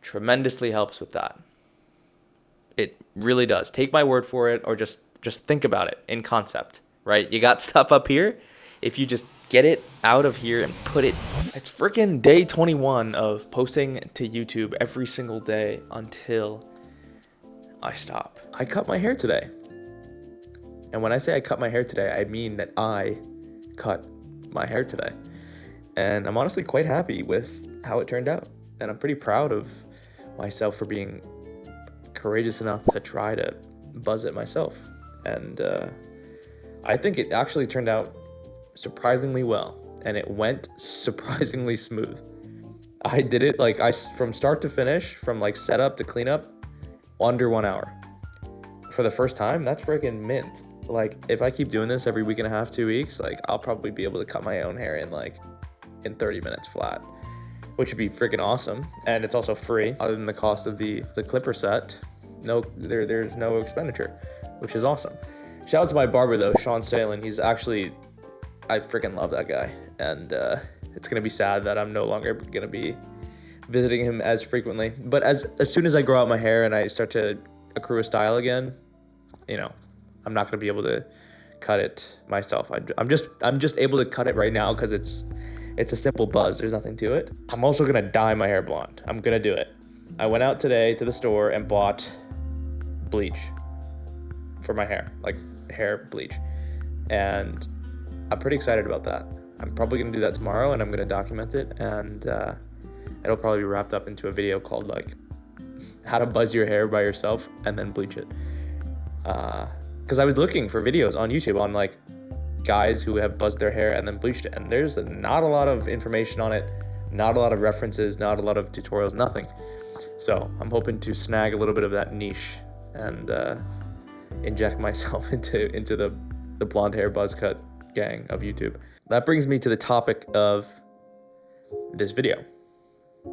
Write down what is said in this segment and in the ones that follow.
tremendously helps with that. It really does. Take my word for it, or just think about it in concept, right? You got stuff up here. If you just get it out of here and put it, it's freaking day 21 of posting to YouTube every single day until I stop. I cut my hair today. And when I say I cut my hair today, I mean that I cut my hair today. And I'm honestly quite happy with how it turned out. And I'm pretty proud of myself for being courageous enough to try to buzz it myself. And I think it actually turned out surprisingly well. And it went surprisingly smooth. I did it from start to finish, from like setup to cleanup, under 1 hour. For the first time, that's freaking mint. Like, if I keep doing this every week and a half, 2 weeks, like, I'll probably be able to cut my own hair in 30 minutes flat, which would be freaking awesome. And it's also free, other than the cost of the clipper set. There's no expenditure, which is awesome. Shout out to my barber though, Sean Salen. I freaking love that guy. And it's gonna be sad that I'm no longer gonna be visiting him as frequently. But as soon as I grow out my hair and I start to accrue a style again, I'm not gonna be able to cut it myself. I'm just able to cut it right now because it's a simple buzz. There's nothing to it. I'm also gonna dye my hair blonde. I'm gonna do it. I went out today to the store and bought bleach for my hair, like hair bleach, and I'm pretty excited about that. I'm probably gonna do that tomorrow, and I'm gonna document it, and it'll probably be wrapped up into a video called like how to buzz your hair by yourself and then bleach it. Because I was looking for videos on YouTube on like guys who have buzzed their hair and then bleached it, and there's not a lot of information on it, not a lot of references, not a lot of tutorials, nothing. So I'm hoping to snag a little bit of that niche and inject myself into the blonde hair buzz cut gang of YouTube. That brings me to the topic of this video,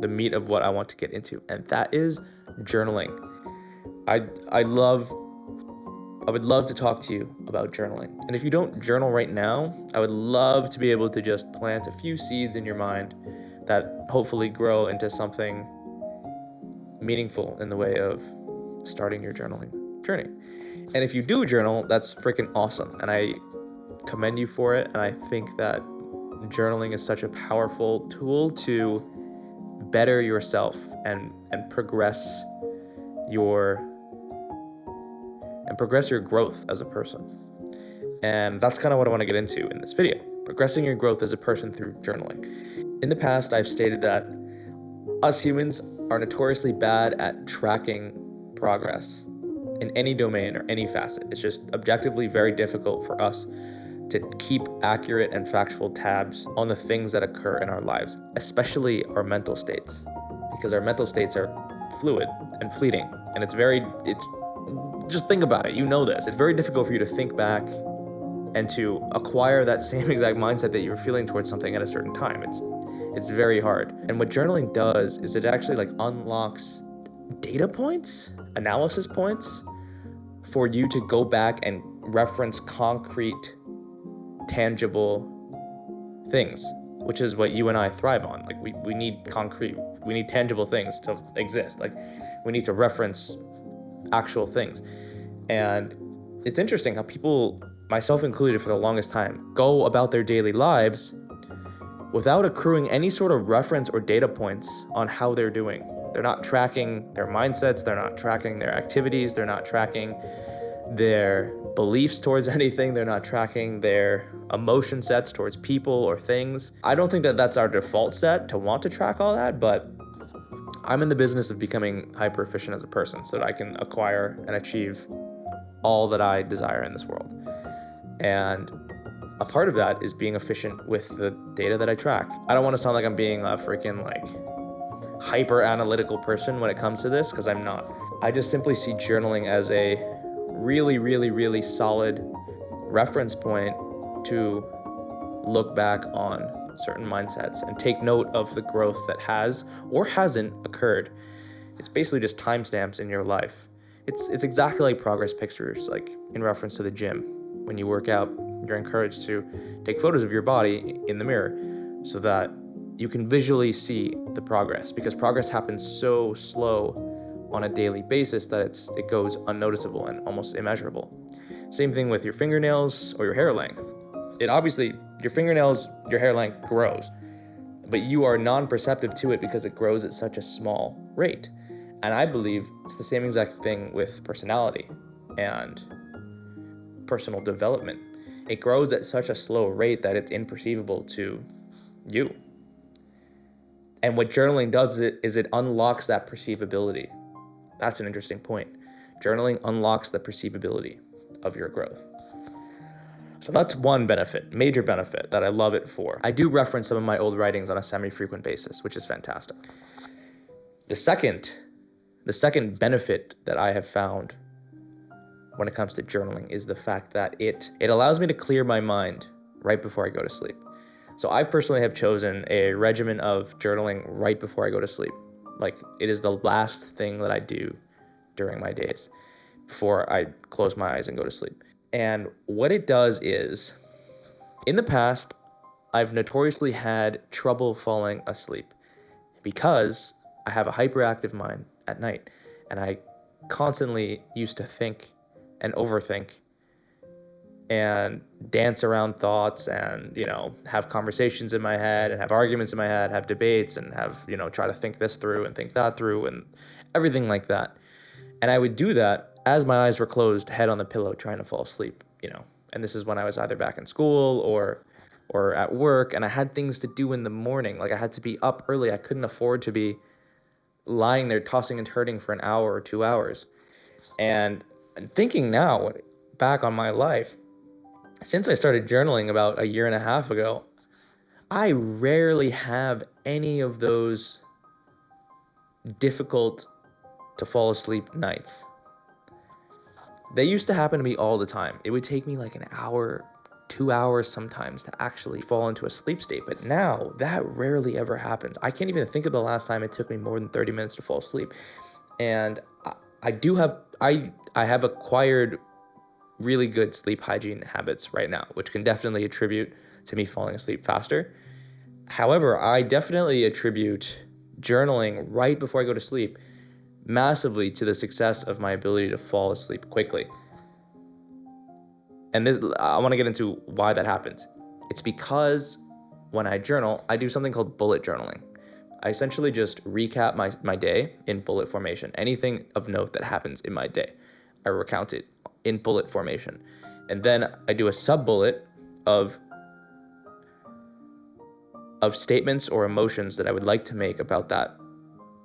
the meat of what I want to get into, and that is journaling. I would love to talk to you about journaling. And if you don't journal right now, I would love to be able to just plant a few seeds in your mind that hopefully grow into something meaningful in the way of starting your journaling journey. And if you do journal, that's freaking awesome. And I commend you for it. And I think that journaling is such a powerful tool to better yourself and progress your growth as a person. And that's kind of what I want to get into in this video, progressing your growth as a person through journaling. In the past, I've stated that us humans are notoriously bad at tracking progress in any domain or any facet. It's just objectively very difficult for us to keep accurate and factual tabs on the things that occur in our lives, especially our mental states, because our mental states are fluid and fleeting. And just think about it. You know this. It's very difficult for you to think back and to acquire that same exact mindset that you were feeling towards something at a certain time. It's very hard. And what journaling does is it actually like unlocks data points, analysis points for you to go back and reference concrete, tangible things, which is what you and I thrive on. Like we need tangible things to exist. Like we need to reference actual things. And it's interesting how people, myself included for the longest time, go about their daily lives without accruing any sort of reference or data points on how they're doing. They're not tracking their mindsets, they're not tracking their activities, they're not tracking their beliefs towards anything, they're not tracking their emotion sets towards people or things. I don't think that that's our default set to want to track all that, but I'm in the business of becoming hyper efficient as a person so that I can acquire and achieve all that I desire in this world. And a part of that is being efficient with the data that I track. I don't want to sound like I'm being a freaking hyper analytical person when it comes to this, because I'm not. I just simply see journaling as a really, really, really solid reference point to look back on certain mindsets and take note of the growth that has or hasn't occurred. It's basically just timestamps in your life. It's exactly like progress pictures, like in reference to the gym. When you work out, you're encouraged to take photos of your body in the mirror so that you can visually see the progress, because progress happens so slow on a daily basis that it goes unnoticeable and almost immeasurable. Same thing with your fingernails or your hair length. Your fingernails, your hair length grows, but you are non-perceptive to it because it grows at such a small rate. And I believe it's the same exact thing with personality and personal development. It grows at such a slow rate that it's imperceivable to you. And what journaling does is it unlocks that perceivability. That's an interesting point. Journaling unlocks the perceivability of your growth. So that's one benefit, major benefit that I love it for. I do reference some of my old writings on a semi-frequent basis, which is fantastic. The second benefit that I have found when it comes to journaling is the fact that it allows me to clear my mind right before I go to sleep. So I personally have chosen a regimen of journaling right before I go to sleep. Like, it is the last thing that I do during my days before I close my eyes and go to sleep. And what it does is, in the past, I've notoriously had trouble falling asleep because I have a hyperactive mind at night, and I constantly used to think and overthink and dance around thoughts and, have conversations in my head and have arguments in my head, have debates and have, try to think this through and think that through and everything like that. And I would do that as my eyes were closed, head on the pillow, trying to fall asleep, And this is when I was either back in school or at work, and I had things to do in the morning. Like, I had to be up early. I couldn't afford to be lying there tossing and turning for an hour or 2 hours. And thinking now back on my life, since I started journaling about a year and a half ago, I rarely have any of those difficult to fall asleep nights. They used to happen to me all the time. It would take me like an hour, 2 hours sometimes to actually fall into a sleep state. But now that rarely ever happens. I can't even think of the last time it took me more than 30 minutes to fall asleep. And I have acquired really good sleep hygiene habits right now, which can definitely attribute to me falling asleep faster. However, I definitely attribute journaling right before I go to sleep massively to the success of my ability to fall asleep quickly. And I want to get into why that happens. It's because when I journal, I do something called bullet journaling. I essentially just recap my day in bullet formation. Anything of note that happens in my day, I recount it in bullet formation. And then I do a sub-bullet of statements or emotions that I would like to make about that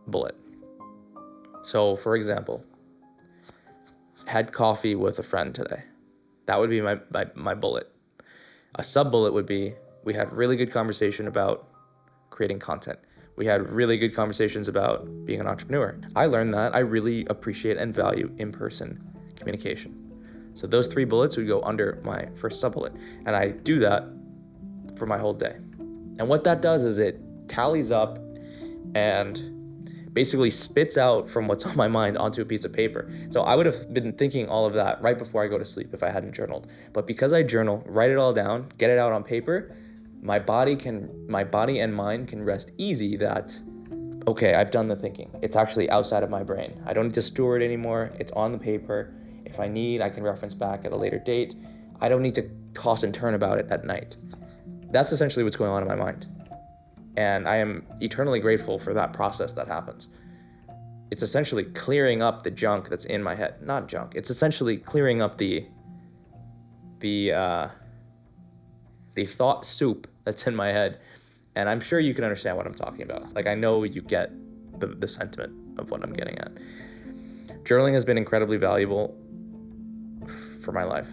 bullet. So, for example, had coffee with a friend today. That would be my bullet. A sub-bullet would be, we had really good conversation about creating content. We had really good conversations about being an entrepreneur. I learned that I really appreciate and value in-person communication. So those 3 bullets would go under my first sub-bullet. And I do that for my whole day. And what that does is it tallies up and basically spits out from what's on my mind onto a piece of paper. So I would have been thinking all of that right before I go to sleep if I hadn't journaled. But because I journal, write it all down, get it out on paper, my body and mind can rest easy that, okay, I've done the thinking. It's actually outside of my brain. I don't need to store it anymore. It's on the paper. If I need, I can reference back at a later date. I don't need to toss and turn about it at night. That's essentially what's going on in my mind. And I am eternally grateful for that process that happens. It's essentially clearing up the junk that's in my head. Not junk. It's essentially clearing up the thought soup that's in my head. And I'm sure you can understand what I'm talking about. Like, I know you get the sentiment of what I'm getting at. Journaling has been incredibly valuable for my life.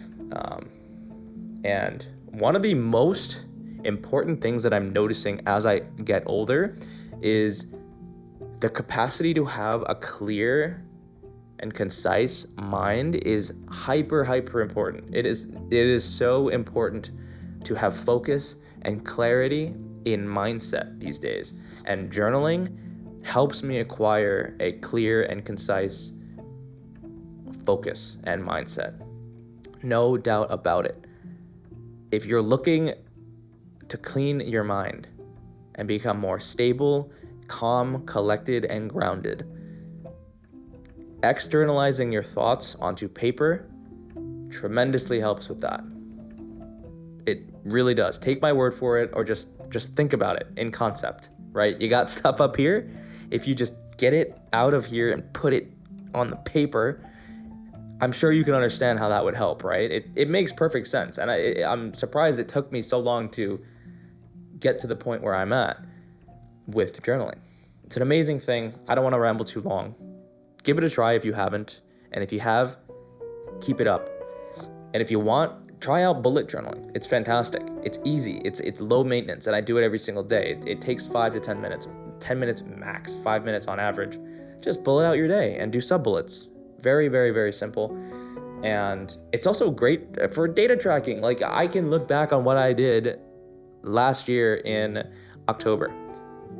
And one of the most important things that I'm noticing as I get older is the capacity to have a clear and concise mind is hyper important. It is so important to have focus and clarity in mindset these days. And journaling helps me acquire a clear and concise focus and mindset. No doubt about it. If you're looking to clean your mind and become more stable, calm, collected, and grounded. Externalizing your thoughts onto paper tremendously helps with that. It really does. Take my word for it, or just think about it in concept, right? You got stuff up here. If you just get it out of here and put it on the paper, I'm sure you can understand how that would help, right? It makes perfect sense. And I'm surprised it took me so long to get to the point where I'm at with journaling. It's an amazing thing. I don't want to ramble too long. Give it a try if you haven't. And if you have, keep it up. And if you want, try out bullet journaling. It's fantastic. It's easy. It's low maintenance, and I do it every single day. It takes 5 to 10 minutes. 10 minutes max, 5 minutes on average. Just bullet out your day and do sub-bullets. Very, very, very simple. And it's also great for data tracking. Like, I can look back on what I did last year in October,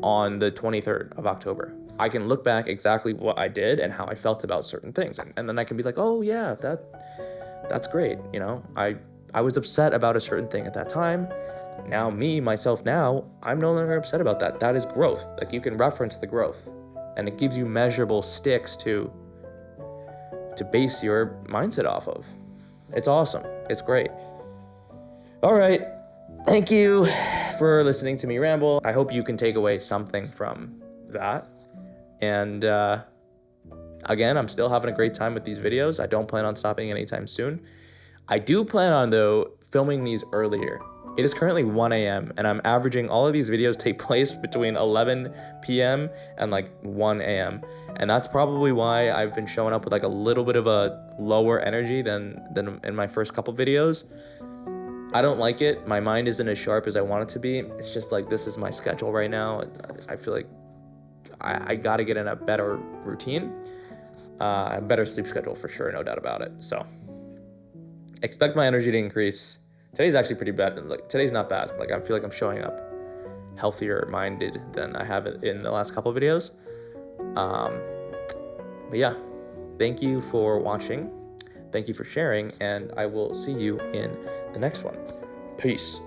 on the 23rd of October. I can look back exactly what I did and how I felt about certain things. And then I can be like, oh yeah, that's great. You know, I was upset about a certain thing at that time. Now I'm no longer upset about that. That is growth. Like, you can reference the growth, and it gives you measurable sticks to base your mindset off of. It's awesome. It's great. All right. Thank you for listening to me ramble. I hope you can take away something from that. And again, I'm still having a great time with these videos. I don't plan on stopping anytime soon. I do plan on, though, filming these earlier. It is currently 1 a.m. and I'm averaging all of these videos take place between 11 p.m. and like 1 a.m. And that's probably why I've been showing up with like a little bit of a lower energy than in my first couple videos. I don't like it. My mind isn't as sharp as I want it to be. It's just like, this is my schedule right now. I feel like I gotta get in a better routine, a better sleep schedule for sure, no doubt about it. So expect my energy to increase. Today's actually pretty bad. Like, today's not bad. Like, I feel like I'm showing up healthier minded than I have in the last couple of videos. But yeah, thank you for watching. Thank you for sharing, and I will see you in the next one. Peace.